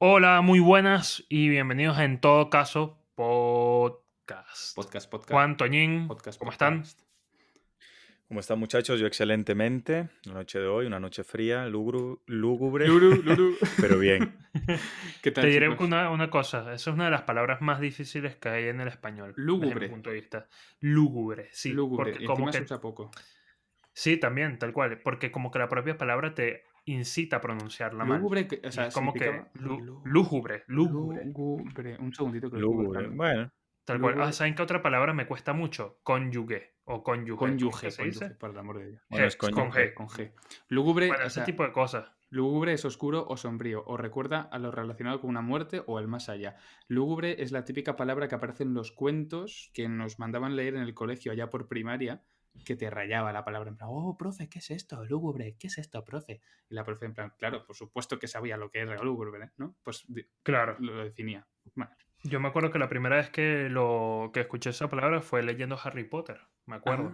Hola, muy buenas y bienvenidos a En Todo Caso Podcast. Podcast. Juan, Toñín, Podcast. ¿cómo están? ¿Cómo están, muchachos? Yo excelentemente. La noche de hoy, una noche fría, lúgubre, Luru. pero bien. ¿Qué Te tal, diré chicos? una cosa, esa es una de las palabras más difíciles que hay en el español, desde mi Lúgubre. punto de vista. Lúgubre, sí, Lúgubre. porque Y como encima se que... usa poco. Sí, también, tal cual, porque como que la propia palabra te incita a pronunciarla mal. Lúgubre, o Y sea, es como que significaba... lúgubre. Lúgubre. Un segundito que lo estoy Lúgubre. buscando. Bueno, Tal cual. Lúgubre. ¿Saben qué otra palabra me cuesta mucho? Cónyuge o cónyuge, ¿cómo es que se Cónyuge, dice? por el amor de Dios. bueno, es G, con cónyuge. G. Con G. Lúgubre, Bueno, o ese sea, tipo de cosas. lúgubre es oscuro o sombrío, o recuerda a lo relacionado con una muerte o el más allá. Lúgubre es la típica palabra que aparece en los cuentos que nos mandaban leer en el colegio allá por primaria, que te rayaba la palabra en plan, oh, profe, ¿qué es esto? Lúgubre, ¿qué es esto, profe? Y la profe en plan, claro, por supuesto que sabía lo que era lúgubre, ¿no? Pues Claro. lo definía. Bueno. Yo me acuerdo que la primera vez que escuché esa palabra fue leyendo Harry Potter. Me acuerdo.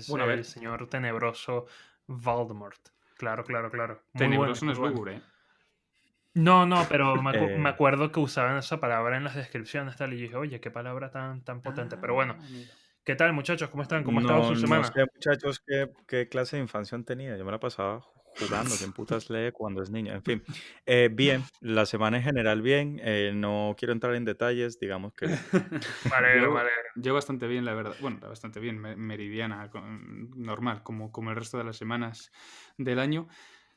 Bueno, a ver, El señor tenebroso Voldemort. Claro. Muy bueno, tenebroso no muy es bueno. lúgubre, ¿eh? No, pero me Eh, acuerdo que usaban esa palabra en las descripciones tal, y yo dije, oye, qué palabra tan potente. Pero bueno, Amigo. ¿qué tal, muchachos? ¿Cómo están? ¿Cómo ha estado su no semana? sé, muchachos, qué clase de infancia han tenido. Yo me la pasaba jugando. ¿Quién putas lee cuando es niño? En fin, bien. La semana en general bien. No quiero entrar en detalles. Digamos que bien. Me alegro. Yo bastante bien, la verdad. Bueno, bastante bien, meridiana, normal, como el resto de las semanas del año.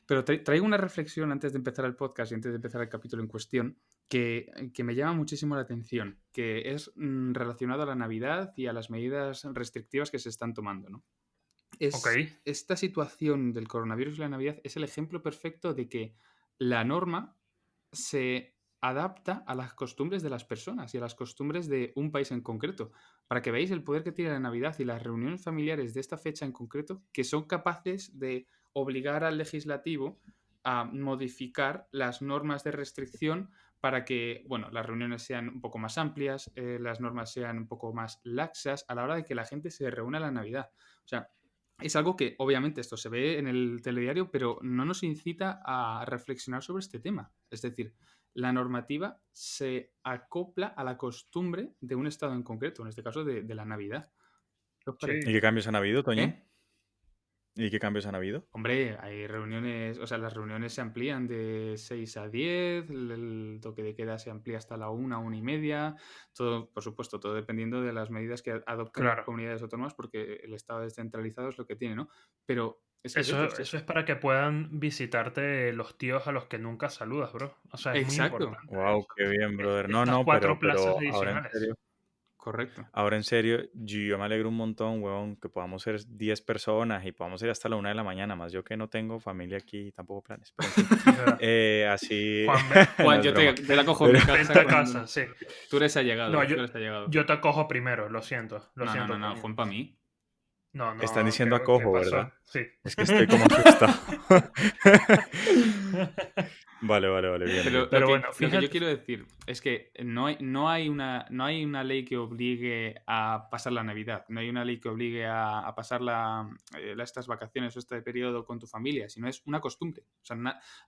Pero traigo una reflexión antes de empezar el podcast y antes de empezar el capítulo en cuestión que me llama muchísimo la atención, que es relacionado a la Navidad y a las medidas restrictivas que se están tomando, ¿no? Ok. Esta situación del coronavirus y la Navidad es el ejemplo perfecto de que la norma se adapta a las costumbres de las personas y a las costumbres de un país en concreto. Para que veáis el poder que tiene la Navidad y las reuniones familiares de esta fecha en concreto, que son capaces de obligar al legislativo a modificar las normas de restricción para que, bueno, las reuniones sean un poco más amplias, las normas sean un poco más laxas a la hora de que la gente se reúna en la Navidad. O sea, es algo que obviamente esto se ve en el telediario, pero no nos incita a reflexionar sobre este tema. Es decir, la normativa se acopla a la costumbre de un estado en concreto, en este caso de la Navidad. ¿Qué os Sí. ¿Y parece? qué cambios han habido, Toñín? ¿Eh? ¿Y qué cambios han habido? Hombre, hay reuniones, o sea, las reuniones se amplían de 6 a 10, el toque de queda se amplía hasta la 1, 1:30, todo, por supuesto, todo dependiendo de las medidas que adopten las Claro. comunidades autónomas, porque el Estado descentralizado es lo que tiene, ¿no? Pero es que Eso es es para que puedan visitarte los tíos a los que nunca saludas, bro. O sea, es muy exacto, importante Wow, eso. qué bien, brother. Estas No, cuatro plazas pero ahora en adicionales. serio. correcto. Ahora en serio, yo me alegro un montón, huevón, que podamos ser 10 personas y podamos ir hasta la 1 de la mañana, más yo que no tengo familia aquí y tampoco planes, pero en fin, Es verdad. así, Juan, no Juan, es yo broma, te la cojo en pero mi vente casa a cuando... casa, sí. Tú eres allegado, No, tú eres allegado. yo te acojo primero, lo siento, No, Toño. Juan para mí. están No, diciendo ¿qué acojo, pasó? ¿verdad? Sí. Es que estoy como asustado. Vale, bien, Pero bien. Pero bueno, lo que yo fíjate, quiero decir es que no hay una ley que obligue a pasar la Navidad, no hay una ley que obligue a pasar estas vacaciones o este periodo con tu familia, sino es una costumbre. O sea,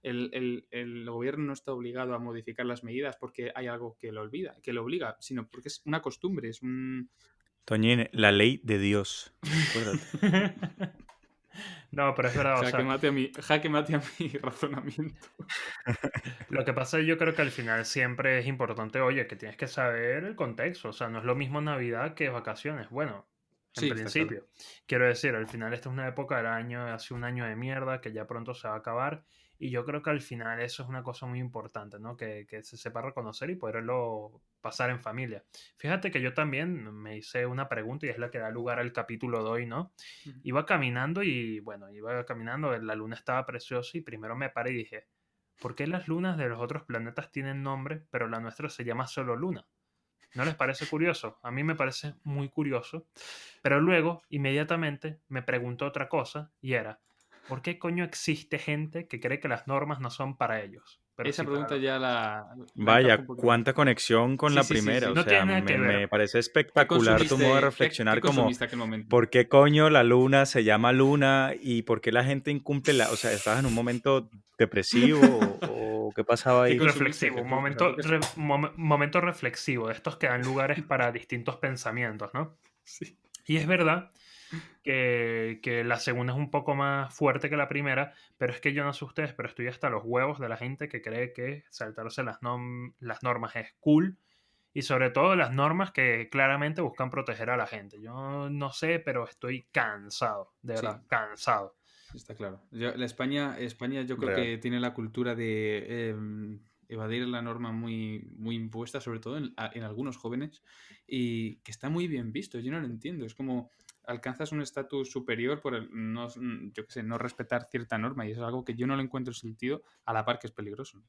el gobierno no está obligado a modificar las medidas porque hay algo que lo obliga, sino porque es una costumbre, es un... Toñín, la ley de Dios, acuérdate. No, pero es verdad, o sea, Jaque mate a mi razonamiento. lo que pasa yo creo que al final siempre es importante, oye, que tienes que saber el contexto, o sea, no es lo mismo Navidad que vacaciones, bueno, en Sí, está claro. principio. Quiero decir, al final esta es una época del año, hace un año de mierda que ya pronto se va a acabar y yo creo que al final eso es una cosa muy importante, ¿no? Que se sepa reconocer y poderlo pasar en familia. Fíjate que yo también me hice una pregunta y es la que da lugar al capítulo de hoy, ¿no? Iba caminando y bueno, iba caminando, la luna estaba preciosa y primero me paré y dije, ¿por qué las lunas de los otros planetas tienen nombre, pero la nuestra se llama solo luna? ¿No les parece curioso? A mí me parece muy curioso. Pero luego, inmediatamente, me preguntó otra cosa y era, ¿por qué coño existe gente que cree que las normas no son para ellos? Pero Esa sí para pregunta los ya demás. la encajo Vaya, un poquito más. cuánta conexión con la primera. O Sí. No sea, tiene nada que ver. me parece ¿Qué espectacular tu modo de consumiste, qué reflexionar como, consumiste aquel momento? ¿por qué coño la luna se llama luna? ¿Y por qué la gente incumple la... O sea, ¿estabas en un momento depresivo o ¿Qué pasaba ¿Qué ahí? consumiste, Reflexivo, un Jesús? momento reflexivo, de estos que dan lugares para distintos pensamientos, ¿no? Sí. Y es verdad que la segunda es un poco más fuerte que la primera, pero es que yo no sé ustedes, pero estoy hasta los huevos de la gente que cree que saltarse las normas es cool y sobre todo las normas que claramente buscan proteger a la gente. Yo no sé, pero estoy cansado, de Sí, verdad, cansado. está claro. España yo creo Real. que tiene la cultura de evadir la norma muy impuesta, sobre todo en algunos jóvenes, y que está muy bien visto. Yo no lo entiendo. Es como alcanzas un estatus superior por no, yo qué sé, no respetar cierta norma, y eso es algo que yo no le encuentro sentido, a la par que es peligroso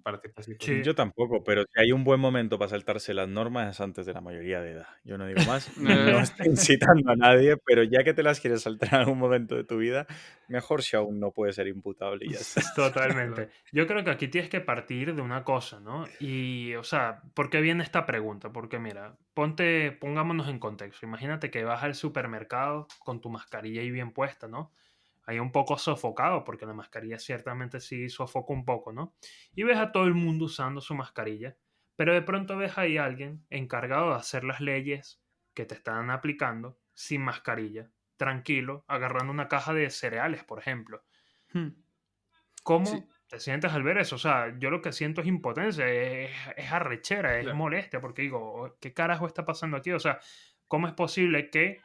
para ciertas Sí, situaciones. Yo tampoco, pero si hay un buen momento para saltarse las normas es antes de la mayoría de edad. Yo no digo más, no estoy incitando a nadie, pero ya que te las quieres saltar en algún momento de tu vida, mejor si aún no puede ser imputable y ya está. totalmente. Yo creo que aquí tienes que partir de una cosa, ¿no? Y, o sea, ¿por qué viene esta pregunta? Porque mira, pongámonos en contexto. Imagínate que vas al supermercado con tu mascarilla ahí bien puesta, ¿no? Ahí un poco sofocado, porque la mascarilla ciertamente sí sofoca un poco, ¿no? Y ves a todo el mundo usando su mascarilla, pero de pronto ves ahí a alguien encargado de hacer las leyes que te están aplicando sin mascarilla, tranquilo, agarrando una caja de cereales, por ejemplo. Hmm. Sí, ¿Cómo te sientes al ver eso? O sea, yo lo que siento es impotencia, es arrechera, es claro, molestia, porque digo, ¿qué carajo está pasando aquí? O sea, ¿cómo es posible que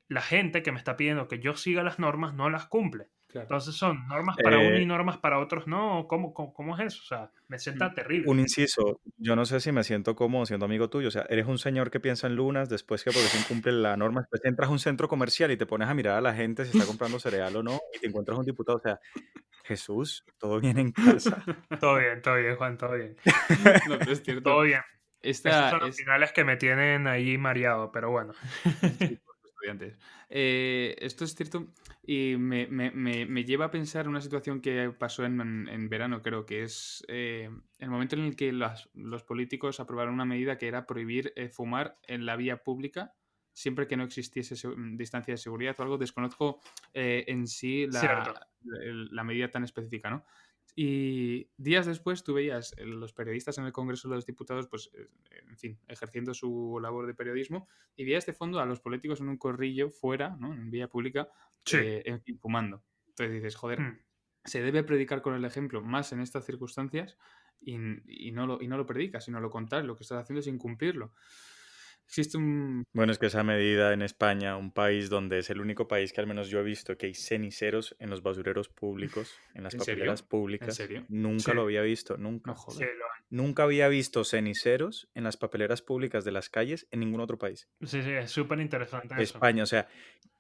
la gente que me está pidiendo que yo siga las normas no las cumple? claro. Entonces son normas para uno Eh, y normas para otros no. ¿Cómo es eso? O sea, me Hmm. sienta terrible. un inciso, yo no sé si me siento cómodo siendo amigo tuyo, o sea, eres un señor que piensa en lunas, después que porque se incumple la norma, después entras a un centro comercial y te pones a mirar a la gente si está comprando cereal o no, y te encuentras un diputado, o sea, Jesús, ¿todo bien en casa? Todo bien, Juan, todo bien. No, pero es cierto. Todo bien. Esos Esta son los es, finales que me tienen ahí mareado, pero bueno. Sí, por los estudiantes. Esto es cierto y me lleva a pensar una situación que pasó en verano, creo que es el momento en el que los políticos aprobaron una medida que era prohibir fumar en la vía pública siempre que no existiese distancia de seguridad o algo. Desconozco en sí Cierto. la medida tan específica, ¿no? Y días después tú veías los periodistas en el Congreso de los Diputados, pues, en fin, ejerciendo su labor de periodismo, y veías de fondo a los políticos en un corrillo fuera, ¿no? En vía pública, Sí. en fin, fumando. Entonces dices, joder, Mm. se debe predicar con el ejemplo más en estas circunstancias y no lo predicas, sino lo contrario, lo que estás haciendo es incumplirlo. Existe un... Bueno, es que esa medida en España, un país donde es el único país que al menos yo he visto que hay ceniceros en los basureros públicos, en las ¿En papeleras serio? ¿En públicas, serio? nunca Sí, lo había visto, No nunca. sí, jodas. Nunca había visto ceniceros en las papeleras públicas de las calles en ningún otro país. sí, sí, es súper interesante eso. España, o sea,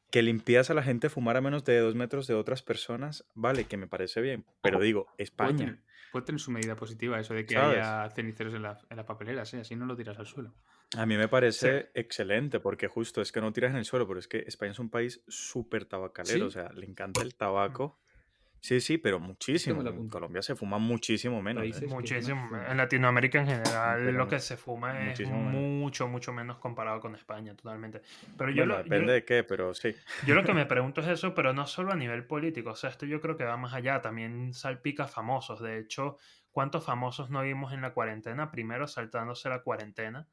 que le impidas a la gente fumar a menos de 2 metros de otras personas, vale, que me parece bien, pero Ojo, digo, puede España, tener, puede tener su medida positiva eso de que ¿sabes? haya ceniceros en las papeleras, ¿eh? Así no lo tiras al suelo. A mí me Sí, parece excelente porque justo es que no tiras en el suelo, pero es que España es un país súper tabacalero, o ¿Sí? sea, le encanta el mm, tabaco. Sí, sí, pero Esto me muchísimo. lo En apunto. Colombia se fuma muchísimo menos, ¿eh? Países que más muchísimo. fuman. En Latinoamérica en general Pero lo que se fuma es muchísimo menos. mucho, mucho menos comparado con España, totalmente. Pero Bueno, depende de qué, pero sí. yo lo que me pregunto es eso, pero no solo a nivel político, o sea, esto yo creo que va más allá, también salpica famosos. De hecho, ¿cuántos famosos no vimos en la cuarentena? Primero, saltándose la cuarentena.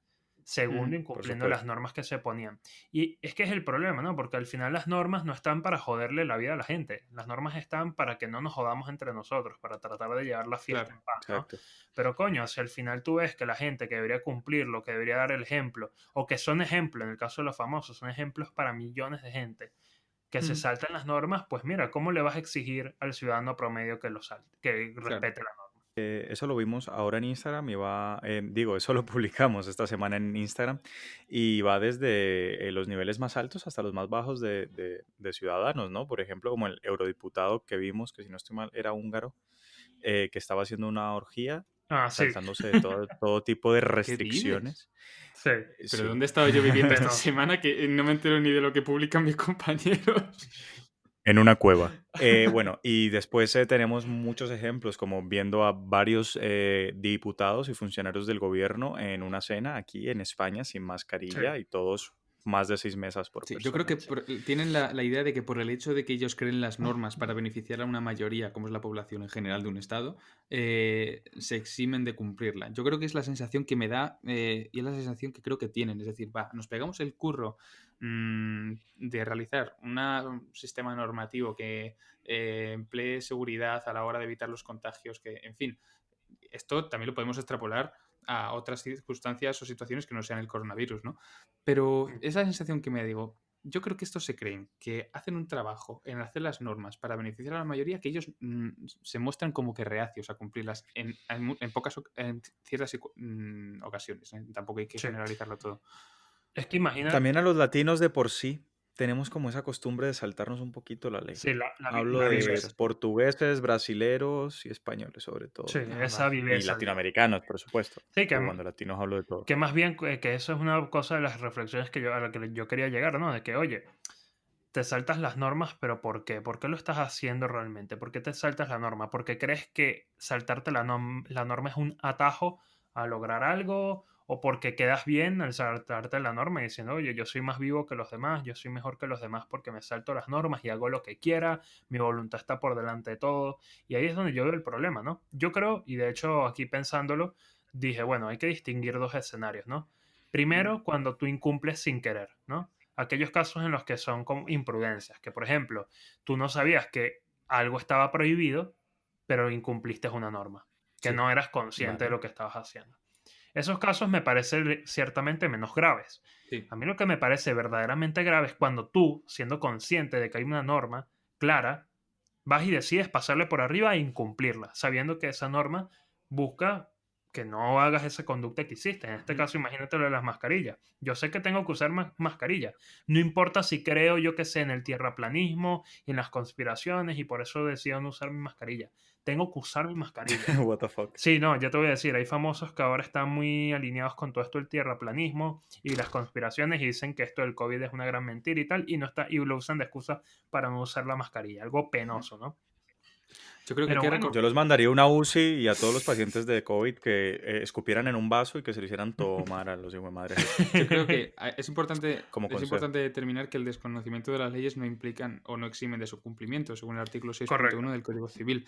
Segundo, Mm, Por incumpliendo las supuesto. normas que se ponían. Y es que es el problema, ¿no? Porque al final las normas no están para joderle la vida a la gente. Las normas están para que no nos jodamos entre nosotros, para tratar de llevar la fiesta claro. en paz, ¿no? Exacto. Pero coño, si al final tú ves que la gente que debería cumplirlo, que debería dar el ejemplo, o que son ejemplos, en el caso de los famosos, son ejemplos para millones de gente que se Mm, salten las normas, pues mira, ¿cómo le vas a exigir al ciudadano promedio que lo salte, que claro. respete la norma? Eso lo vimos ahora en Instagram y va, digo, eso lo publicamos esta semana en Instagram y va desde los niveles más altos hasta los más bajos de ciudadanos, ¿no? Por ejemplo, como el eurodiputado que vimos, que si no estoy mal era húngaro, que estaba haciendo una orgía, Ah, sí, saltándose de todo tipo de ¿Qué dices? restricciones. sí, Pero Sí. ¿dónde estaba yo viviendo esta penoso. semana que no me entero ni de lo que publican mis compañeros? En una cueva. Bueno, y después tenemos muchos ejemplos, como viendo a varios diputados y funcionarios del gobierno en una cena aquí en España sin Sí, mascarilla y todos más de 6 mesas por Sí, yo creo que persona. tienen la idea de que por el hecho de que ellos creen las normas para beneficiar a una mayoría, como es la población en general de un estado, se eximen de cumplirla. Yo creo que es la sensación que me da y es la sensación que creo que tienen. Es decir, nos pegamos el curro de realizar un sistema normativo que emplee seguridad a la hora de evitar los contagios, que, en fin, esto también lo podemos extrapolar a otras circunstancias o situaciones que no sean el coronavirus, ¿no? Pero esa sensación que me digo, yo creo que estos se creen que hacen un trabajo en hacer las normas para beneficiar a la mayoría, que ellos se muestran como que reacios a cumplirlas en ciertas ocasiones, ¿eh? Tampoco hay que Sí. generalizarlo todo. Es que imagina, También a los latinos de por sí tenemos como esa costumbre de saltarnos un poquito la ley. sí, la Hablo de viveza. portugueses, brasileros y españoles sobre Sí, todo. esa Vale. Y viveza, digamos. latinoamericanos, por supuesto. Sí, Porque cuando latinos hablo de todo. que más bien que eso es una cosa de las reflexiones a la que yo quería llegar, ¿no? De que, oye, te saltas las normas, pero ¿por qué? ¿Por qué lo estás haciendo realmente? ¿Por qué te saltas la norma? ¿Porque crees que saltarte la norma es un atajo a lograr algo? ¿O porque quedas bien al saltarte la norma y diciendo, oye, yo soy más vivo que los demás, yo soy mejor que los demás porque me salto las normas y hago lo que quiera, mi voluntad está por delante de todo? Y ahí es donde yo veo el problema, ¿no? Yo creo, y de hecho aquí pensándolo, dije, bueno, hay que distinguir dos escenarios, ¿no? Primero, cuando tú incumples sin querer, ¿no? Aquellos casos en los que son como imprudencias, que por ejemplo, tú no sabías que algo estaba prohibido, pero incumpliste una norma, que Sí, no eras consciente de Vale. lo que estabas haciendo. Esos casos me parecen ciertamente menos graves. sí. A mí lo que me parece verdaderamente grave es cuando tú, siendo consciente de que hay una norma clara, vas y decides pasarle por arriba e incumplirla, sabiendo que esa norma busca que no hagas esa conducta que hiciste. En este Ujú. caso, imagínate lo de las mascarillas. Yo sé que tengo que usar mascarilla. No importa si creo yo que sé en el tierraplanismo y en las conspiraciones y por eso decido no usar mi mascarilla. Tengo que usar mi mascarilla. What the fuck. Sí, no, ya te voy a decir, hay famosos que ahora están muy alineados con todo esto del tierraplanismo y las conspiraciones y dicen que esto del COVID es una gran mentira y tal, y no está, y lo usan de excusa para no usar la mascarilla, algo penoso, ¿no? Yo creo que hay Pero que bueno, Yo los mandaría a una UCI y a todos los pacientes de COVID que escupieran en un vaso y que se lo hicieran tomar a los hijos de madres esos, Yo creo que como es consejo. importante determinar que el desconocimiento de las leyes no implican o no eximen de su cumplimiento, según el artículo 6.1 correcto. del Código Civil.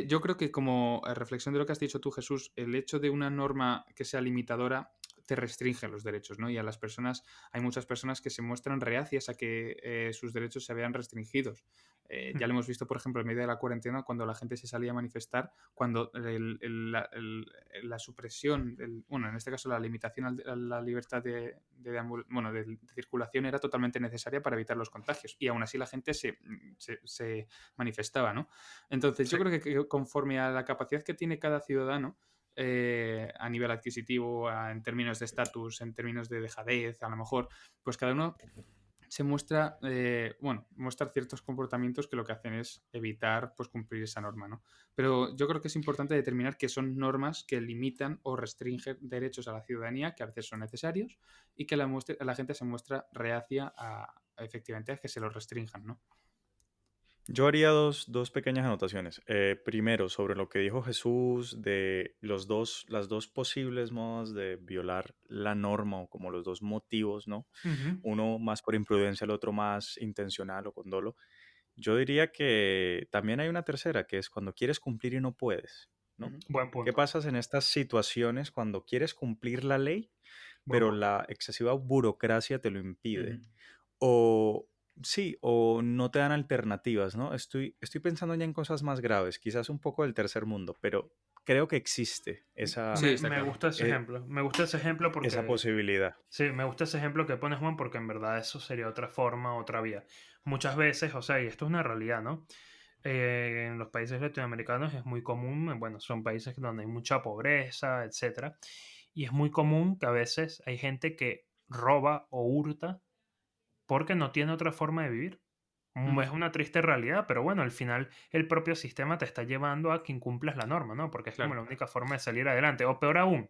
Yo creo que como reflexión de lo que has dicho tú, Jesús, el hecho de una norma que sea limitadora te restringe los derechos, ¿no? Y a las personas, hay muchas personas que se muestran reacias a que sus derechos se vean restringidos. Ya lo hemos visto, por ejemplo, en medio de la cuarentena, cuando la gente se salía a manifestar, cuando la supresión, bueno, en este caso la limitación a la libertad de circulación era totalmente necesaria para evitar los contagios. Y aún así la gente se manifestaba, ¿no? Entonces, Sí, yo creo que conforme a la capacidad que tiene cada ciudadano, a nivel adquisitivo, en términos de estatus, en términos de dejadez, a lo mejor, pues cada uno se muestra, muestra ciertos comportamientos que lo que hacen es evitar pues, cumplir esa norma, ¿no? Pero yo creo que es importante determinar que son normas que limitan o restringen derechos a la ciudadanía que a veces son necesarios y que la gente se muestra reacia efectivamente a que se los restrinjan, ¿no? Yo haría dos pequeñas anotaciones. Primero, sobre lo que dijo Jesús de las dos posibles modos de violar la norma o como los dos motivos, ¿no? ujú, Uno más por imprudencia, el otro más intencional o con dolo. Yo diría que también hay una tercera, que es cuando quieres cumplir y no puedes, ¿no? Ujú, buen ¿Qué punto, pasa en estas situaciones cuando quieres cumplir la ley, buen pero punto. la excesiva burocracia te lo impide? ujú. O sí, o no te dan alternativas, ¿no? Estoy pensando ya en cosas más graves, quizás un poco del tercer mundo, pero creo que existe Sí, esa, está Me claro. gusta ese eh, ejemplo. Me gusta ese ejemplo esa porque, posibilidad. sí, me gusta ese ejemplo que pones, Juan, porque en verdad eso sería otra forma, otra vía. Muchas veces, o sea, y esto es una realidad, ¿no? En los países latinoamericanos es muy común, bueno, son países donde hay mucha pobreza, etcétera, y es muy común que a veces hay gente que roba o hurta porque no tiene otra forma de vivir. Ujú. Es una triste realidad, pero bueno, al final el propio sistema te está llevando a que incumplas la norma, ¿no? Porque es como Claro. la única forma de salir adelante. O peor aún,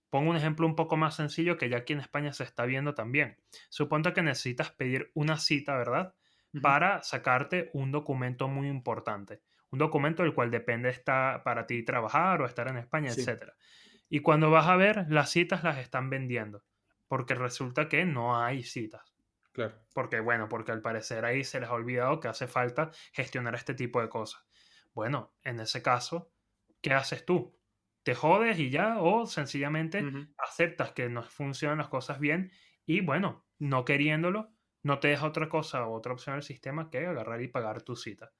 pongo un ejemplo un poco más sencillo que ya aquí en España se está viendo también. Suponte que necesitas pedir una cita, ¿verdad? Ujú. Para sacarte un documento muy importante. Un documento del cual depende estar para ti trabajar o estar en España, Sí. etcétera. Y cuando vas a ver, las citas las están vendiendo. porque resulta que no hay citas. Claro. Porque, bueno, porque al parecer ahí se les ha olvidado que hace falta gestionar este tipo de cosas. Bueno, en ese caso, ¿qué haces tú? ¿Te jodes y ya? ¿O sencillamente Ujú. aceptas que no funcionan las cosas bien y, bueno, no queriéndolo, no te deja otra cosa o otra opción al sistema que agarrar y pagar tu cita?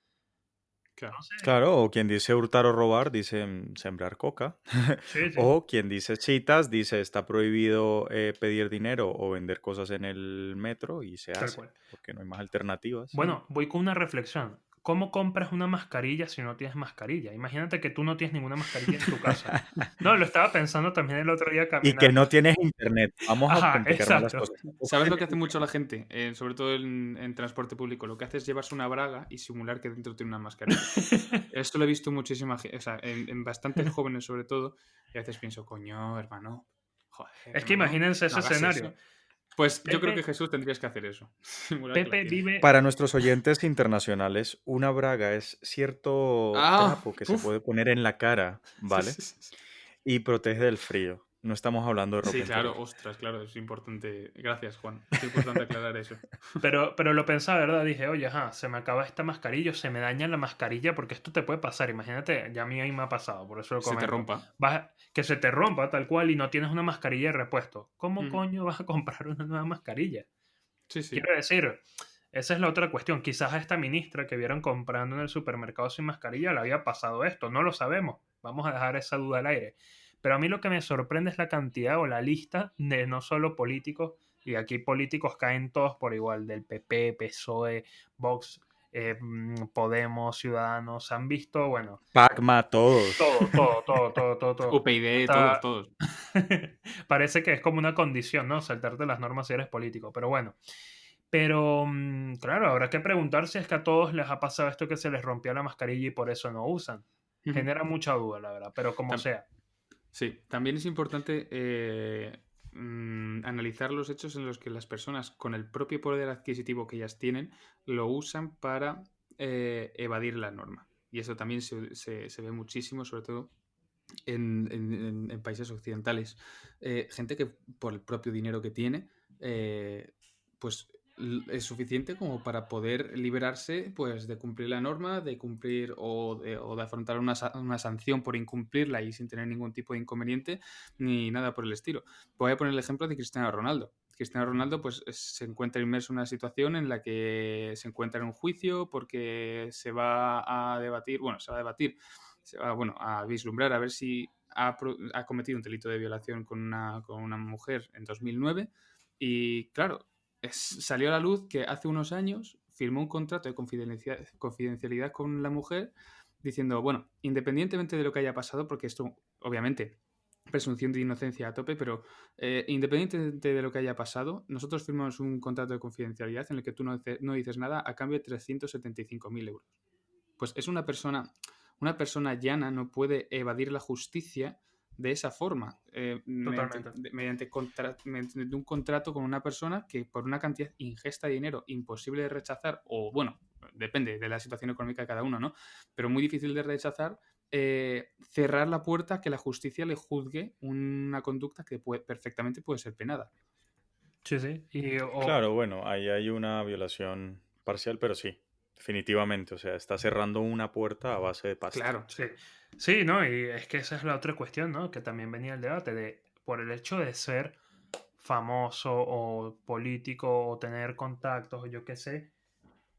Claro. Entonces, Claro, o quien dice hurtar o robar, dice sembrar coca. sí, sí, O quien dice citas, dice está prohibido pedir dinero o vender cosas en el metro y se tal hace, cual. porque no hay más alternativas. Bueno, voy con una reflexión. ¿Cómo compras una mascarilla si no tienes mascarilla? Imagínate que tú no tienes ninguna mascarilla en tu casa. No, lo estaba pensando también el otro día Y que caminando. no tienes internet. Vamos a Ajá, complicar más las exacto. cosas. Tampoco ¿Sabes lo que tienes hace mucho la internet. gente? Sobre todo en transporte público. Lo que hace es llevarse una braga y simular que dentro tiene una mascarilla. Esto lo he visto muchísima gente, o sea, en bastantes jóvenes sobre todo, y a veces pienso, coño, hermano, joder, Es que hermano, imagínense no ese hagas escenario. eso. Pues yo creo que Pepe, Jesús tendrías que hacer eso, simular que la Pepe tienes. vive. Para nuestros oyentes internacionales, una braga es cierto ¡Ah! trapo que se ¡Uf! puede poner en la cara, Sí, ¿vale? sí, sí, sí. Y protege del frío. No estamos hablando de ropa Sí, claro, interior. ostras, claro, es importante. Gracias, Juan. Es importante aclarar eso. Pero lo pensaba, ¿verdad? Dije, oye, ajá, se me acaba esta mascarilla, o se me daña la mascarilla, porque esto te puede pasar. Imagínate, ya a mí ahí me ha pasado, por eso lo Se te comento. rompa. Que se te rompa tal cual y no tienes una mascarilla de repuesto. ¿Cómo Ujú. coño vas a comprar una nueva mascarilla? Sí, sí. Quiero decir, esa es la otra cuestión. Quizás a esta ministra que vieron comprando en el supermercado sin mascarilla le había pasado esto. No lo sabemos. Vamos a dejar esa duda al aire. Pero a mí lo que me sorprende es la cantidad o la lista de no solo políticos, y aquí políticos caen todos por igual, del PP, PSOE, Vox, Podemos, Ciudadanos. Han visto, bueno, Pacma, todos. todo, todo, todo, todo, todo, todo. UPyD, todos, Hasta todos. parece que es como una condición, ¿no? Saltarte las normas si eres político. Pero bueno. Pero, claro, habrá que preguntar si es que a todos les ha pasado esto que se les rompió la mascarilla y por eso no usan. Ujú. Genera mucha duda, la verdad, pero como Tam- sea. Sí, también es importante analizar los hechos en los que las personas con el propio poder adquisitivo que ellas tienen lo usan para evadir la norma. Y eso también se ve muchísimo, sobre todo en países occidentales. Gente que por el propio dinero que tiene, pues es suficiente como para poder liberarse pues de cumplir la norma, de cumplir o de afrontar una sanción por incumplirla y sin tener ningún tipo de inconveniente ni nada por el estilo. Voy a poner el ejemplo de Cristiano Ronaldo. Cristiano Ronaldo pues se encuentra inmerso en una situación en la que se encuentra en un juicio porque se va a debatir, bueno, se va a debatir, se va, bueno, a vislumbrar a ver si ha cometido un delito de violación con una mujer en 2009 y claro, salió a la luz que hace unos años firmó un contrato de confidencialidad con la mujer diciendo, bueno, independientemente de lo que haya pasado, porque esto obviamente presunción de inocencia a tope, pero independientemente de lo que haya pasado, nosotros firmamos un contrato de confidencialidad en el que tú no dices nada a cambio de 375.000 euros. Pues es una persona llana no puede evadir la justicia de esa forma, Totalmente. mediante un contrato con una persona que por una cantidad ingesta de dinero imposible de rechazar, o bueno, depende de la situación económica de cada uno, ¿no? Pero muy difícil de rechazar, cerrar la puerta a que la justicia le juzgue una conducta que perfectamente puede ser penada. Sí, sí. Claro, bueno, ahí hay una violación parcial, pero sí, definitivamente. O sea, está cerrando una puerta a base de pasta. Claro, Sí. Sí, ¿no? Y es que esa es la otra cuestión, ¿no? Que también venía el debate de, por el hecho de ser famoso o político o tener contactos o yo qué sé,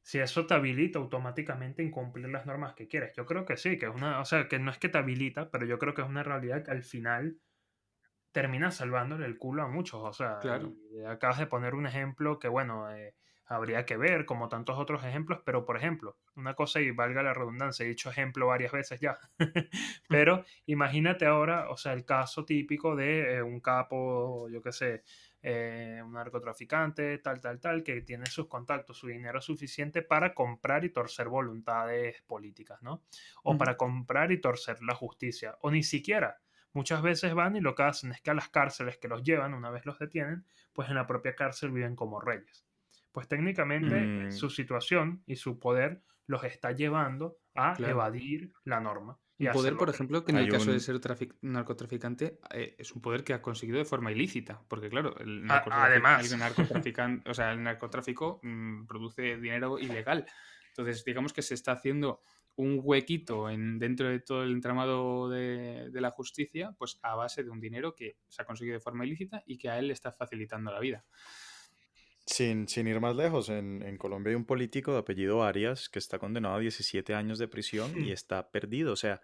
si eso te habilita automáticamente en cumplir las normas que quieres. Yo creo que sí, que es una, o sea, que no es que te habilita, pero yo creo que es una realidad que al final termina salvándole el culo a muchos. O sea, claro. y acabas de poner un ejemplo que, bueno, habría que ver, como tantos otros ejemplos, pero por ejemplo, una cosa, y valga la redundancia, he dicho ejemplo varias veces ya, pero imagínate ahora, o sea, el caso típico de un capo, yo qué sé, un narcotraficante, tal, tal, tal, que tiene sus contactos, su dinero suficiente para comprar y torcer voluntades políticas, ¿no? O Ujú. para comprar y torcer la justicia, o ni siquiera. Muchas veces van y lo que hacen es que a las cárceles que los llevan, una vez los detienen, pues en la propia cárcel viven como reyes. Pues técnicamente Mm, su situación y su poder los está llevando a Claro. evadir la norma. y Un poder, hacerlo. por ejemplo, que en el Hay caso de un... ser narcotraficante es un poder que ha conseguido de forma ilícita, porque claro, el Además, narcotraficante, o sea, el narcotráfico produce dinero ilegal. Entonces, digamos que se está haciendo un huequito dentro de todo el entramado de la justicia, pues a base de un dinero que se ha conseguido de forma ilícita y que a él le está facilitando la vida. Sin ir más lejos, en Colombia hay un político de apellido Arias que está condenado a 17 años de prisión y está perdido. O sea,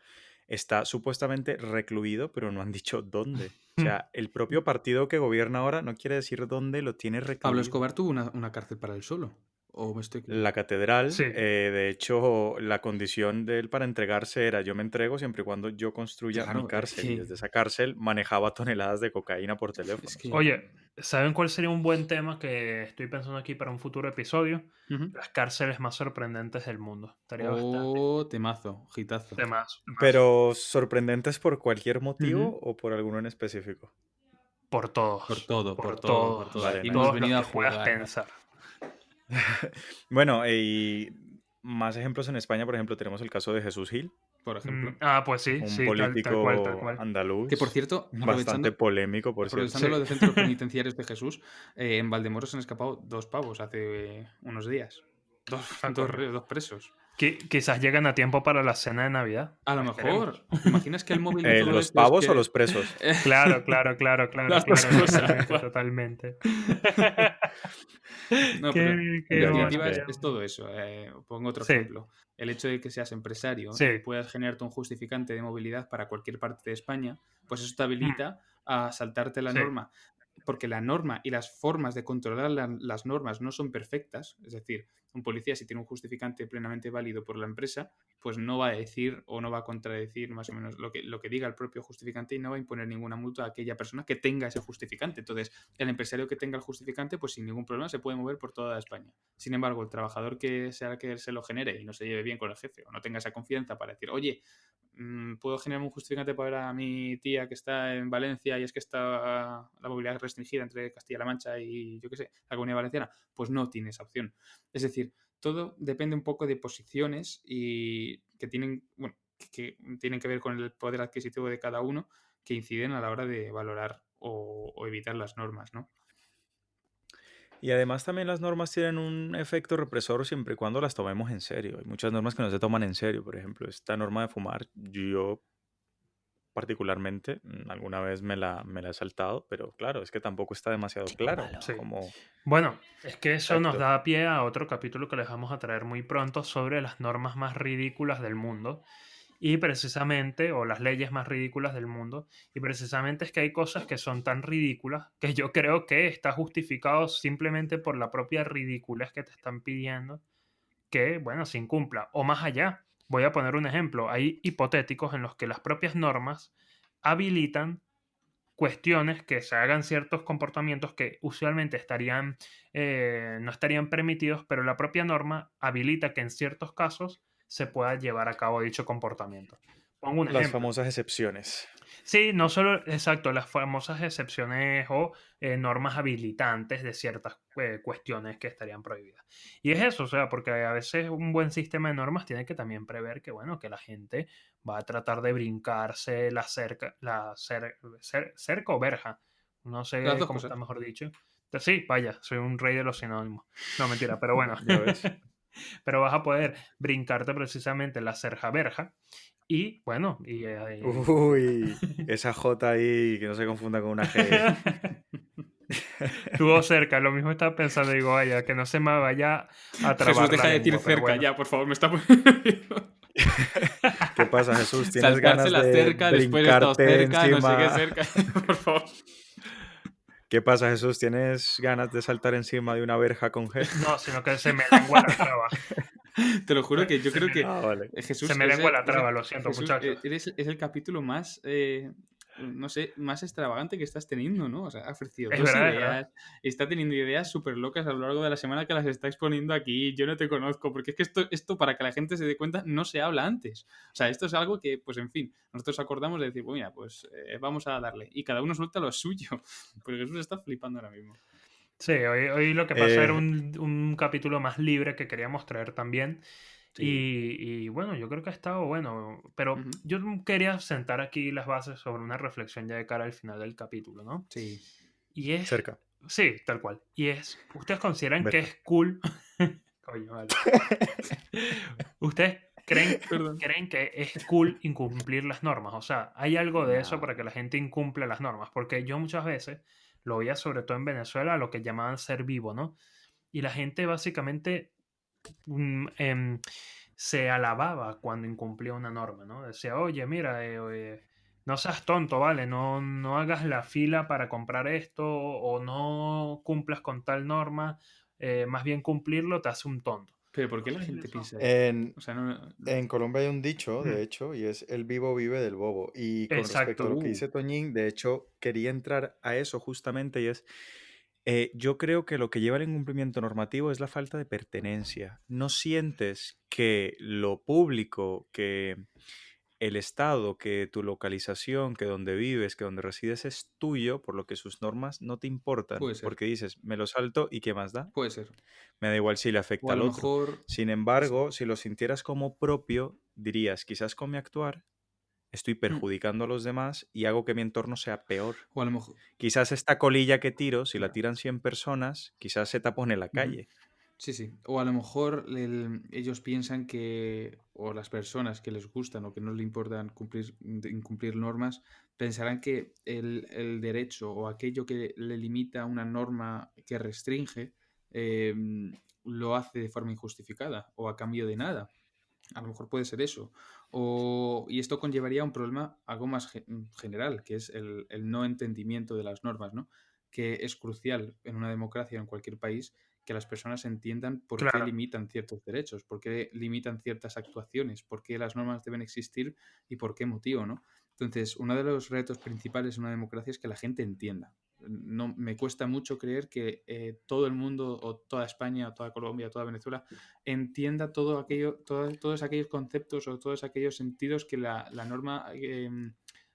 está supuestamente recluido, pero no han dicho dónde. O sea, el propio partido que gobierna ahora no quiere decir dónde lo tiene Pablo recluido. Escobar tuvo una cárcel para él solo, ¿o me estoy equivocando? La catedral, sí, de hecho, la condición de él para entregarse era: yo me entrego siempre y cuando yo construya mi Claro, cárcel. Y desde esa cárcel manejaba toneladas de cocaína por es teléfono. O sea, que oye, ¿saben cuál sería un buen tema que estoy pensando aquí para un futuro episodio? ujú. Las cárceles más sorprendentes del mundo. Estaría bastante Oh, temazo, hitazo. temazo. pero sorprendentes por cualquier Ujú. motivo o por alguno en específico. Por Por todos, todo, por por todo, por todos, todo. Vale, Aquí hemos nice. todos los venido a que puedas jugar. pensar. Bueno, y más ejemplos en España, por ejemplo, tenemos el caso de Jesús Gil, Por ejemplo. Pues sí, un sí, tal cual, tal político cual. Que por andaluz, cierto, bastante polémico, por cierto. aprovechando Sí. lo de centros penitenciarios de Jesús, en Valdemoro se han escapado 2 pavos hace unos días. Ah, coño. Dos presos. Quizás llegan a tiempo para la cena de Navidad. A lo Esperemos. mejor. ¿Te imaginas que el móvil de todo ¿Los esto es pavos o que... los presos? Claro, claro, claro, claro, Las dos claro, cosas, totalmente, claro. totalmente. No, pero Qué en Ya, ya, definitiva ok. es todo eso. Pongo otro Sí, ejemplo. El hecho de que seas empresario y sí. puedas generarte un justificante de movilidad para cualquier parte de España, pues eso te Mm, habilita a saltarte la sí. norma. Porque la norma y las formas de controlar las normas no son perfectas. Es decir, un policía, si tiene un justificante plenamente válido por la empresa, pues no va a decir o no va a contradecir más o menos lo que diga el propio justificante y no va a imponer ninguna multa a aquella persona que tenga ese justificante. Entonces, el empresario que tenga el justificante, pues sin ningún problema se puede mover por toda España. Sin embargo, el trabajador que sea que se lo genere y no se lleve bien con el jefe o no tenga esa confianza para decir, oye, puedo generar un justificante para ver a mi tía que está en Valencia y es que está la movilidad restringida entre Castilla-La Mancha y, yo qué sé, la Comunidad Valenciana, pues no tiene esa opción. Es decir, todo depende un poco de posiciones y que tienen, bueno, que tienen que ver con el poder adquisitivo de cada uno, que inciden a la hora de valorar o evitar las normas, ¿no? Y además también las normas tienen un efecto represor siempre y cuando las tomemos en serio. Hay muchas normas que no se toman en serio. Por ejemplo, esta norma de fumar, yo particularmente alguna vez me la he saltado, pero claro, es que tampoco está demasiado claro. Sí. Como, Bueno, es que eso nos exacto. da pie a otro capítulo que les vamos a traer muy pronto sobre las normas más ridículas del mundo. Y precisamente, o las leyes más ridículas del mundo, y precisamente es que hay cosas que son tan ridículas que yo creo que está justificado simplemente por la propia ridiculez que te están pidiendo que, bueno, se incumpla. O más allá, voy a poner un ejemplo, hay hipotéticos en los que las propias normas habilitan cuestiones que se hagan ciertos comportamientos que usualmente no estarían permitidos, pero la propia norma habilita que en ciertos casos se pueda llevar a cabo dicho comportamiento. Pongo un Las ejemplo. famosas excepciones. Sí, no solo, exacto, las famosas excepciones o normas habilitantes de ciertas cuestiones que estarían prohibidas. Y es eso, o sea, porque a veces un buen sistema de normas tiene que también prever que, bueno, que la gente va a tratar de brincarse cerca o verja. No Las sé dos cómo está cosas. mejor dicho. Entonces, sí, vaya, soy un rey de los sinónimos. No, mentira, pero bueno. ¿Ya ves? Pero vas a poder brincarte precisamente la cerja verja y, bueno, Uy, esa J ahí que no se confunda con una G. estuvo cerca, lo mismo estaba pensando, digo, vaya, que no se me vaya a Jesús, trabar la deja de decir lengua, pero cerca bueno. ya, por favor, me está poniendo... ¿Qué pasa, Jesús? ¿Tienes Saltarse ganas la de cerca, después de estado brincarte cerca, no sé qué encima? cerca, por favor. ¿Qué pasa, Jesús? ¿Tienes ganas de saltar encima de una verja con G? No, sino que se me lengua la traba. Te lo juro que yo Se creo me, que Ah, vale. se Jesús, me lengua la traba, lo siento, Jesús, muchachos. es el capítulo más, no sé, más extravagante que estás teniendo, ¿no? O sea, ha ofrecido Es dos verdad, es verdad. ideas, está teniendo ideas súper locas a lo largo de la semana que las está exponiendo aquí. Yo no te conozco, porque es que esto para que la gente se dé cuenta, no se habla antes. O sea, esto es algo que, pues en fin, nosotros acordamos de decir, pues mira, pues vamos a darle. Y cada uno suelta lo suyo. Pues Jesús está flipando ahora mismo. Sí, hoy lo que pasa era Eh, un capítulo más libre que queríamos traer también. Sí. Y bueno, yo creo que ha estado bueno, pero Ujú. yo quería sentar aquí las bases sobre una reflexión ya de cara al final del capítulo, ¿no? Sí. Y es, Cerca, sí, tal cual. Y es, ¿ustedes consideran que Berja. es cool? Coño, vale. ¿Ustedes Perdón. creen que es cool incumplir las normas? O sea, ¿hay algo de eso No. para que la gente incumple las normas? Porque yo muchas veces lo veía, sobre todo en Venezuela, lo que llamaban ser vivo, ¿no? Y la gente básicamente mm, em, se alababa cuando incumplía una norma, ¿no? Decía, oye, mira, no seas tonto, ¿vale? No hagas la fila para comprar esto o no cumplas con tal norma, más bien cumplirlo te hace un tonto. Pero ¿por qué la ¿Ustedes gente eso? piensa eso? En, O sea, no. en Colombia hay un dicho, Mm, de hecho, y es el vivo vive del bobo. Y con respecto a exacto. lo que dice Toñín, de hecho, quería entrar a eso justamente, y es, yo creo que lo que lleva al incumplimiento normativo es la falta de pertenencia. No sientes que lo público, que el estado, que tu localización, que donde vives, que donde resides es tuyo, por lo que sus normas no te importan, Puede ser. porque dices, me lo salto y ¿qué más da? Puede ser. Me da igual si le O afecta a al lo otro. mejor. Sin Sí, sí. embargo, si lo sintieras como propio, dirías, quizás con mi actuar estoy Mm. perjudicando a los demás y hago que mi entorno sea peor. O a lo mejor. Quizás esta colilla que tiro, si la Claro. tiran 100 personas, quizás se tapone la Ujú. calle. Sí, sí. O a lo mejor ellos piensan que, o las personas que les gustan o que no les importan incumplir normas, pensarán que el derecho o aquello que le limita una norma que restringe, lo hace de forma injustificada o a cambio de nada. A lo mejor puede ser eso. Y esto conllevaría a un problema algo más general, que es el no entendimiento de las normas, ¿no? Que es crucial en una democracia o en cualquier país que las personas entiendan por qué Claro, limitan ciertos derechos, por qué limitan ciertas actuaciones, por qué las normas deben existir y por qué motivo, ¿no? Entonces, uno de los retos principales en una democracia es que la gente entienda. No, me cuesta mucho creer que todo el mundo, o toda España, o toda Colombia, o toda Venezuela, entienda todo aquello, todos aquellos conceptos o todos aquellos sentidos que la norma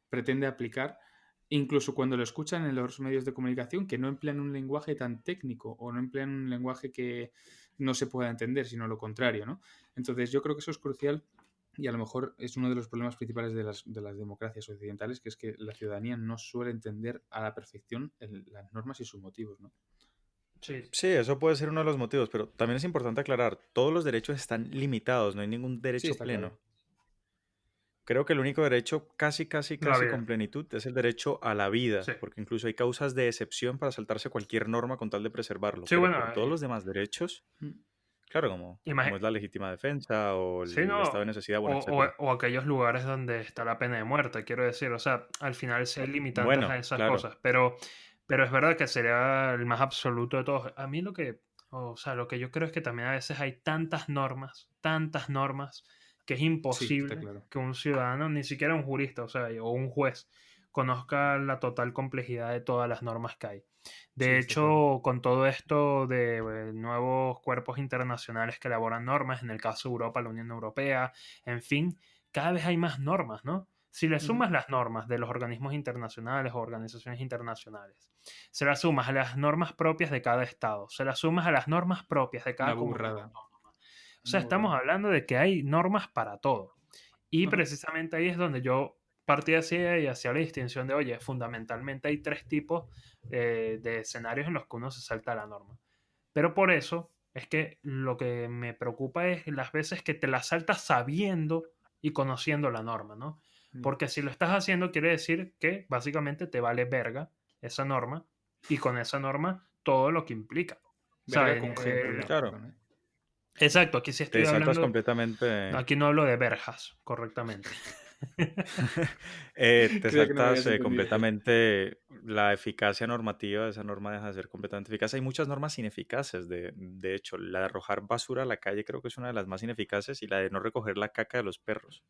pretende aplicar, incluso cuando lo escuchan en los medios de comunicación, que no emplean un lenguaje tan técnico o no emplean un lenguaje que no se pueda entender, sino lo contrario, ¿no? Entonces yo creo que eso es crucial y a lo mejor es uno de los problemas principales de las democracias occidentales, que es que la ciudadanía no suele entender a la perfección las normas y sus motivos, ¿no? sí, Sí, eso puede ser uno de los motivos, pero también es importante aclarar, todos los derechos están limitados, no hay ningún Sí, derecho está claro. pleno. Creo que el único derecho la casi vida. con plenitud es el derecho a la Sí. vida, porque incluso hay causas de excepción para saltarse cualquier norma con tal de preservarlo, Sí, pero bueno, por todos los demás derechos, Mm. claro, como es la legítima defensa o sí, el estado de no. necesidad, O, bueno, etcétera. o aquellos lugares donde está la pena de muerte, quiero decir. O sea, al final sí hay limitantes Bueno, a esas claro, cosas, pero es verdad que sería el más absoluto de todos. A mí lo que, o sea, lo que yo creo es que también a veces hay tantas normas, que es Sí, está imposible claro. que un ciudadano, ni siquiera un jurista, o sea, o un juez, conozca la total complejidad de todas las normas que hay. Sí, De está claro. hecho, con todo esto de nuevos cuerpos internacionales que elaboran normas, en el caso de Europa, la Unión Europea, en fin, cada vez hay más normas, ¿no? Si le Ujú. sumas las normas de los organismos internacionales o organizaciones internacionales, se las sumas a las normas propias de cada estado, se las sumas a las normas propias de Una cada comunidad burrada, autónoma. O sea, una estamos burrada. hablando de que hay normas para todo. Y Ajá. precisamente ahí es donde yo partí hacia y hacia la distinción de, oye, fundamentalmente hay tres tipos de escenarios en los que uno se salta la norma. Pero por eso es que lo que me preocupa es las veces que te la saltas sabiendo y conociendo la norma, ¿no? Ya. Porque si lo estás haciendo quiere decir que básicamente te vale verga esa norma y con esa norma todo lo que implica. Verga ¿Sabes? con G, cuidado, claro, perdón, ¿eh? Exacto, aquí sí estoy te saltas hablando, completamente, aquí no hablo de verjas, correctamente. te Creo que no me saltas habías entendido. completamente la eficacia normativa, esa norma deja de ser completamente eficaz. Hay muchas normas ineficaces, de hecho, la de arrojar basura a la calle creo que es una de las más ineficaces y la de no recoger la caca de los perros.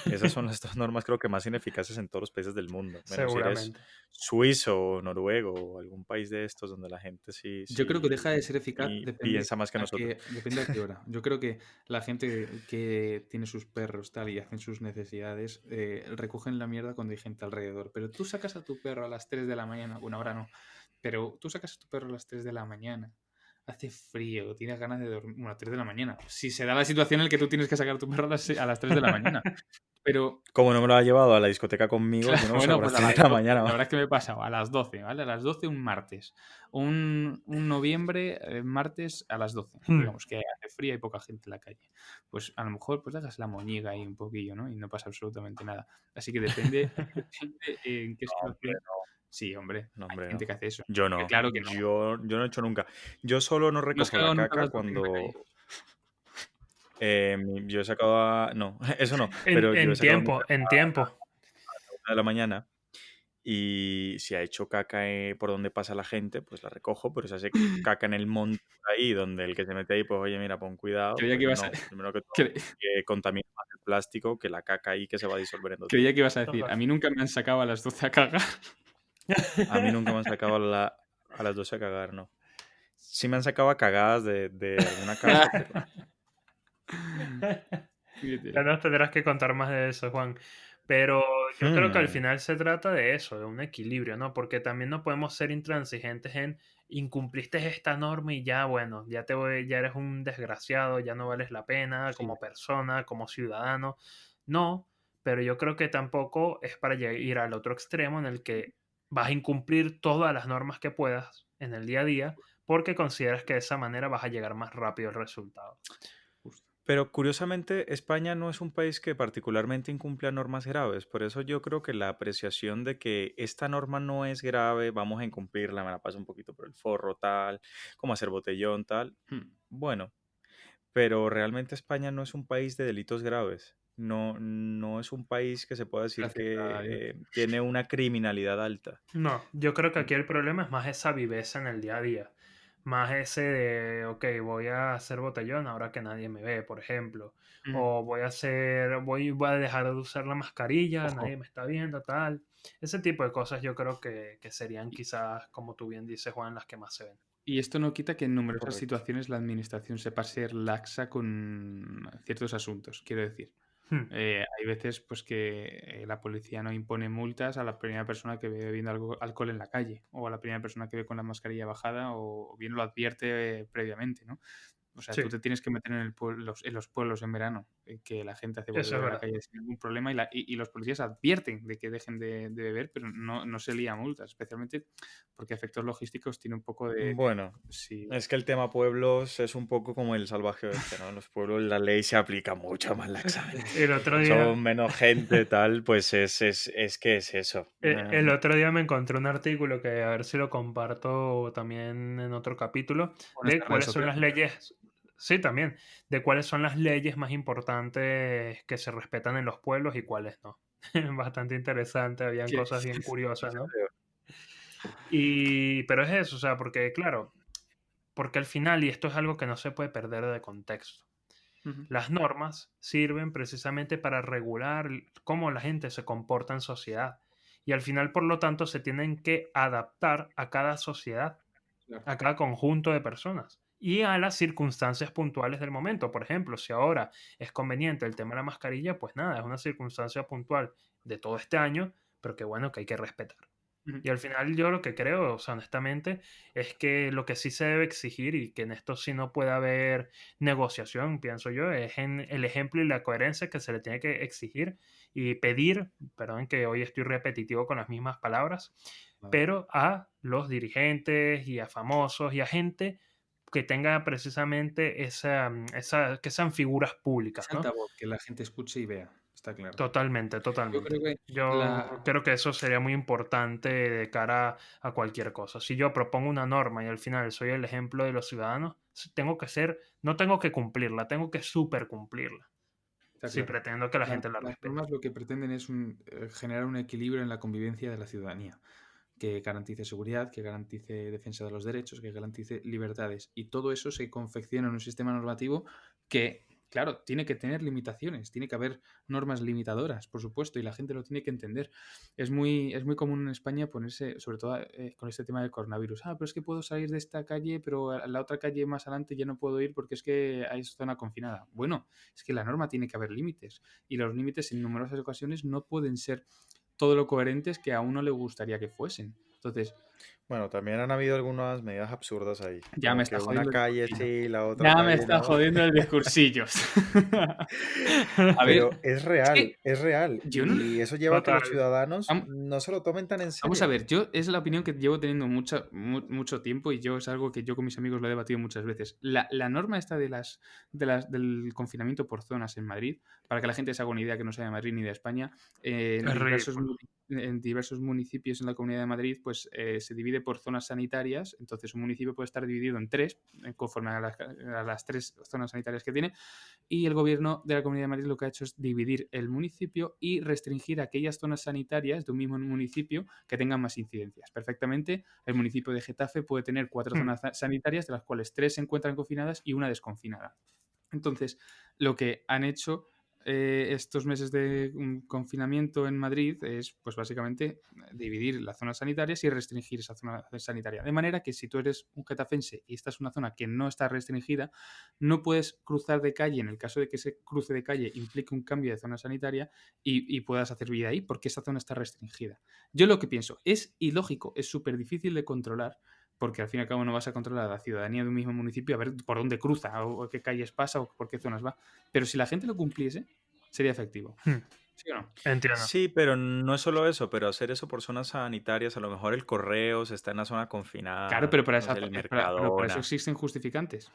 Esas son las dos normas creo que más ineficaces en todos los países del mundo. Bueno, si eres Seguramente. suizo o noruego o algún país de estos donde la gente sí, Yo creo que deja de sí ser eficaz, piensa más que nosotros. depende a qué hora. Yo creo que la gente que tiene sus perros tal y hacen sus necesidades, recogen la mierda cuando hay gente alrededor. Pero tú sacas a tu perro a las 3 de la mañana, bueno, ahora no, pero tú sacas a tu perro a las 3 de la mañana hace frío, tienes ganas de dormir, bueno, a 3 de la mañana. Si se da la situación en la que tú tienes que sacar a tu perro a las 3 de la mañana. Pero, Como no me lo ha llevado a la discoteca conmigo, yo no lo saco bueno, a las pues a 3 las de la 12. mañana. La verdad es que me he pasado a las 12, ¿vale? A las 12 un martes. Un noviembre, martes a las 12. Digamos que hace frío y hay poca gente en la calle. Pues a lo mejor pues dejas la moñiga ahí un poquillo, ¿no? Y no pasa absolutamente nada. Así que depende en qué No, hombre, situación. Sí, hombre, no, hay hombre, gente no. que hace eso. Yo Que no. claro que no. Yo no he hecho nunca. Yo solo no ¿No has recojo la cagado nunca a caca las 12 en la cuando... calle? yo he sacado No, eso no. En, Pero yo he en sacado a mi tiempo, perro en tiempo. a la 1 de la mañana y si ha hecho caca por donde pasa la gente, pues la recojo. Pero si hace caca en el monte por ahí, donde el que se mete ahí, pues oye, mira, pon cuidado, Creía que pues ibas a, no. Primero que todo, cre- que contamina más el plástico que la caca ahí que se va a disolver en 2 días. creía que ibas a decir, Total. a mí nunca me han sacado a las 12 a cagar. A mí nunca me han sacado a las 12 a cagar, no. Sí me han sacado a cagadas de alguna casa, pero no. Ya Fíjate. nos tendrás que contar más de eso, Juan. Pero yo creo que al Hmm, final se trata de eso, de un equilibrio, ¿no? Porque también no podemos ser intransigentes en incumpliste esta norma y ya, bueno, ya eres un desgraciado, ya no vales la pena Sí. como persona, como ciudadano. No, pero yo creo que tampoco es para ir al otro extremo en el que vas a incumplir todas las normas que puedas en el día a día porque consideras que de esa manera vas a llegar más rápido al resultado. Justo. Pero curiosamente, España no es un país que particularmente incumpla normas graves. Por eso yo creo que la apreciación de que esta norma no es grave, vamos a incumplirla, me la paso un poquito por el forro, tal, como hacer botellón, tal. Hmm. Bueno, pero realmente España no es un país de delitos graves. No, no es un país que se pueda decir Gracias que a Dios. tiene una criminalidad alta. No, yo creo que aquí el problema es más esa viveza en el día a día. Más ese de, ok, voy a hacer botellón ahora que nadie me ve, por ejemplo. Mm. O voy a dejar de usar la mascarilla, Ojo. nadie me está viendo, tal. Ese tipo de cosas yo creo que serían quizás, como tú bien dices, Juan, las que más se ven. Y esto no quita que en numerosas Correcto. situaciones la administración sepa ser laxa con ciertos asuntos. Quiero decir, Hmm. hay veces pues que la policía no impone multas a la primera persona que ve bebiendo alcohol en la calle o a la primera persona que ve con la mascarilla bajada o bien lo advierte previamente, ¿no? O sea, tú Sí, te tienes que meter en los pueblos en verano, que la gente hace por eso es beber en la verdad. calle sin ningún problema y los policías advierten de que dejen de beber, pero no se lía multas, especialmente porque a efectos logísticos tiene un poco de... Bueno, Sí, es que el tema pueblos es un poco como el salvaje oeste, ¿no? En los pueblos la ley se aplica mucho más laxamente. El otro día, Son menos gente, tal, pues es que es eso. el otro día me encontré un artículo que a ver si lo comparto también en otro capítulo, con de estas redes cuáles son las sociales. leyes, sí, también, de cuáles son las leyes más importantes que se respetan en los pueblos y cuáles no. Bastante interesante, habían ¿Qué cosas bien dices? curiosas, ¿no? Pero es eso, o sea, porque claro, porque al final, y esto es algo que no se puede perder de contexto, Ujú. las normas sirven precisamente para regular cómo la gente se comporta en sociedad. Y al final, por lo tanto, se tienen que adaptar a cada sociedad, Claro. a cada conjunto de personas y a las circunstancias puntuales del momento. Por ejemplo, si ahora es conveniente el tema de la mascarilla, pues nada, es una circunstancia puntual de todo este año, pero que bueno, que hay que respetar. Ujú. Y al final yo lo que creo, o sea, honestamente, es que lo que sí se debe exigir y que en esto sí no puede haber negociación, pienso yo, es en el ejemplo y la coherencia que se le tiene que exigir y pedir, perdón que hoy estoy repetitivo con las mismas palabras, Vale. pero a los dirigentes y a famosos y a gente que tenga precisamente que sean figuras públicas, Ese ¿no? altavoz, que la gente escuche y vea, está claro. Totalmente, Yo totalmente. creo que Yo la... creo que eso sería muy importante de cara a cualquier cosa. Si yo propongo una norma y al final soy el ejemplo de los ciudadanos, no tengo que cumplirla, tengo que super cumplirla. Está Si claro. pretendo que la gente la Las respete. normas lo que pretenden es generar un equilibrio en la convivencia de la ciudadanía, que garantice seguridad, que garantice defensa de los derechos, que garantice libertades. Y todo eso se confecciona en un sistema normativo que, claro, tiene que tener limitaciones, tiene que haber normas limitadoras, por supuesto, y la gente lo tiene que entender. Es muy común en España ponerse, sobre todo con este tema del coronavirus, pero es que puedo salir de esta calle, pero a la otra calle más adelante ya no puedo ir porque es que hay zona confinada. Bueno, es que la norma tiene que haber límites y los límites en numerosas ocasiones no pueden ser todo lo coherentes que a uno le gustaría que fuesen. Entonces, Bueno, también han habido algunas medidas absurdas ahí, Ya me como está que una jodiendo el calle discursillo. sí, la otra Ya me calle está no. jodiendo el discursillos. A ver, Pero es que es real, yo no... y eso lleva a que los Total. ciudadanos Vam- no se lo tomen tan en Vamos a serio. ver, yo es la opinión que llevo teniendo mucho tiempo y yo es algo que yo con mis amigos lo he debatido muchas veces. La norma esta del confinamiento por zonas en Madrid, para que la gente se haga una idea que no sea de Madrid ni de España, Es ridículo. en diversos municipios en la Comunidad de Madrid, pues se divide por zonas sanitarias. Entonces un municipio puede estar dividido en tres, conforme a las tres zonas sanitarias que tiene, y el gobierno de la Comunidad de Madrid lo que ha hecho es dividir el municipio y restringir aquellas zonas sanitarias de un mismo municipio que tengan más incidencias. Perfectamente, el municipio de Getafe puede tener 4 Hmm. zonas sanitarias, de las cuales 3 se encuentran confinadas y una desconfinada. Entonces, lo que han hecho estos meses de confinamiento en Madrid es, pues básicamente, dividir las zonas sanitarias y restringir esa zona sanitaria. De manera que si tú eres un getafense y esta es una zona que no está restringida, no puedes cruzar de calle en el caso de que ese cruce de calle implique un cambio de zona sanitaria y puedas hacer vida ahí porque esa zona está restringida. Yo lo que pienso es ilógico, es súper difícil de controlar porque al fin y al cabo no vas a controlar a la ciudadanía de un mismo municipio a ver por dónde cruza o qué calles pasa o por qué zonas va. Pero si la gente lo cumpliese, sería efectivo. Hmm. ¿Sí o no? Entiendo. Sí, pero no es solo eso, pero hacer eso por zonas sanitarias, a lo mejor el Correos está en la zona Claro, confinada, pero para, no sé, el pero para eso Mercadona. existen justificantes.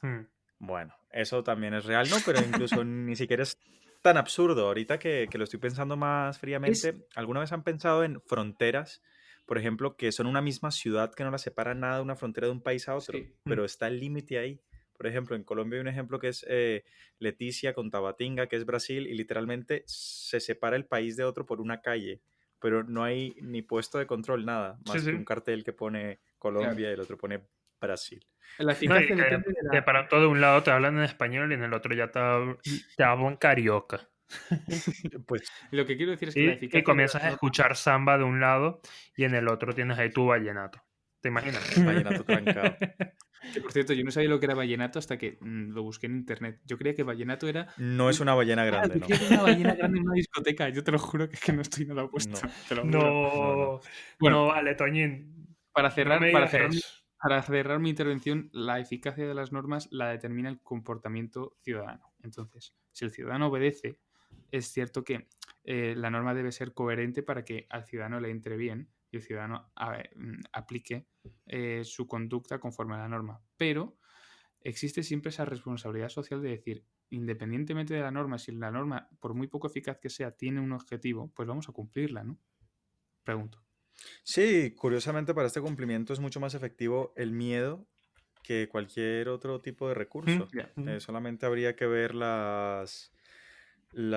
Hmm. Bueno, eso también es real, no, pero incluso ni siquiera es tan absurdo. Ahorita que lo estoy pensando más Es... fríamente, ¿alguna vez han pensado en fronteras, por ejemplo, que son una misma ciudad que no la separa nada de una frontera de un país a otro, Sí. Hmm. pero está el límite ahí? Por ejemplo, en Colombia hay un ejemplo que es Leticia con Tabatinga, que es Brasil, y literalmente se separa el país de otro por una calle, pero no hay ni puesto de control, nada, Sí, más que sí. un cartel que pone Claro. Colombia y el otro pone Brasil. La No, y eficacia que depende de de la... pronto de un lado te hablan en español y en el otro ya te hablan carioca. Pues Lo que quiero decir es que la Y eficacia de comienzas las a normas... escuchar samba de un lado y en el otro tienes ahí tu vallenato. ¿Te imaginas? vallenato trancado. Que por cierto, yo no sabía lo que era vallenato hasta que lo busqué en internet. Yo creía que vallenato era... No es una ballena Ah, grande, yo no. creía que era una ballena grande en una discoteca. Yo te lo juro que es que no estoy nada opuesto. No, Te lo juro. no, no. No, Bueno, no vale, Toñín. para No cerrar, me para digas cerrar, eso. para cerrar mi intervención, la eficacia de las normas la determina el comportamiento ciudadano. Entonces, si el ciudadano obedece, es cierto que la norma debe ser coherente para que al ciudadano le entre bien y el ciudadano aplique su conducta conforme a la norma. Pero existe siempre esa responsabilidad social de decir, independientemente de la norma, si la norma, por muy poco eficaz que sea, tiene un objetivo, pues vamos a cumplirla, ¿no? Pregunto. Sí, curiosamente para este cumplimiento es mucho más efectivo el miedo que cualquier otro tipo de Mm, recurso. Ya. mm. Solamente habría que ver las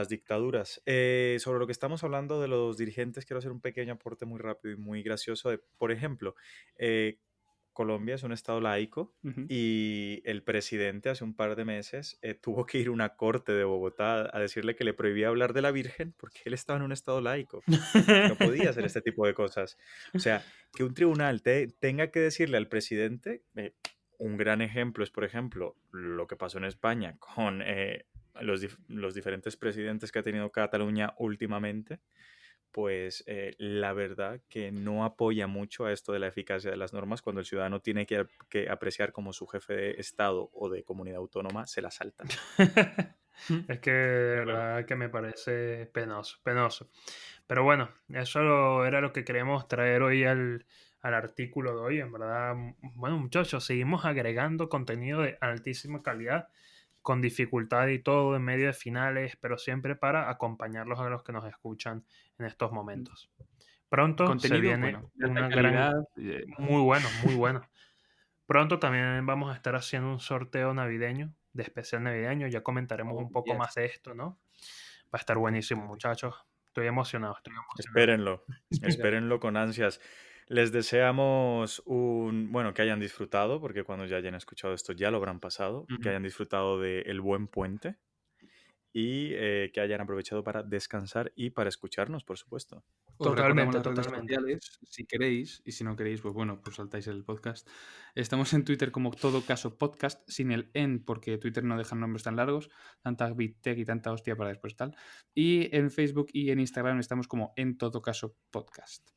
dictaduras. Sobre lo que estamos hablando de los dirigentes, quiero hacer un pequeño aporte muy rápido y muy gracioso. Por ejemplo, eh, Colombia es un estado laico Ujú. y el presidente hace un par de meses tuvo que ir a una corte de Bogotá a decirle que le prohibía hablar de la Virgen porque él estaba en un estado laico, que no podía hacer este tipo de cosas. O sea, que un tribunal tenga que decirle al presidente, un gran ejemplo es, por ejemplo, lo que pasó en España con los diferentes presidentes que ha tenido Cataluña últimamente, pues la verdad que no apoya mucho a esto de la eficacia de las normas cuando el ciudadano tiene que apreciar como su jefe de Estado o de comunidad autónoma se la salta. Es que de Es verdad. verdad que me parece penoso, penoso. Pero bueno, era lo que queríamos traer hoy al artículo de hoy. En verdad, bueno, muchachos, seguimos agregando contenido de altísima calidad, con dificultad y todo, en medio de finales, pero siempre para acompañarlos a los que nos escuchan en estos momentos. Pronto se Contenido, viene bueno, de alta una gran, calidad. muy bueno, muy bueno. Pronto también vamos a estar haciendo un sorteo navideño, de especial navideño. Ya comentaremos Oh, un poco más yes. de esto, ¿no? Va a estar buenísimo, muchachos. Estoy emocionado, estoy emocionado. Espérenlo, Espéralo. espérenlo con ansias. Les deseamos bueno, que hayan disfrutado, porque cuando ya hayan escuchado esto ya lo habrán pasado, que Ujú. hayan disfrutado del buen puente y que hayan aprovechado para descansar y para escucharnos, por supuesto. Os recordamos Totalmente, las redes totalmente. sociales, si queréis, y si no queréis, pues bueno, pues saltáis el podcast. Estamos en Twitter como Todo Caso Podcast, sin el en, porque Twitter no deja nombres tan largos, tanta big tech y tanta hostia para después tal. Y en Facebook y en Instagram estamos como En Todo Caso Podcast.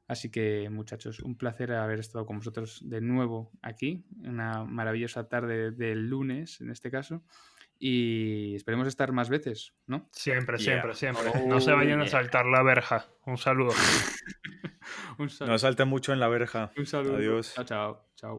Así que, muchachos, un placer haber estado con vosotros de nuevo aquí, una maravillosa tarde del lunes, en este caso, y esperemos estar más veces, ¿no? Siempre, Yeah. siempre, siempre. No se vayan a Yeah. saltar la verja. Un saludo. Un No saludo. salten mucho en la verja. Un saludo. Adiós. Chao, chao. Chao.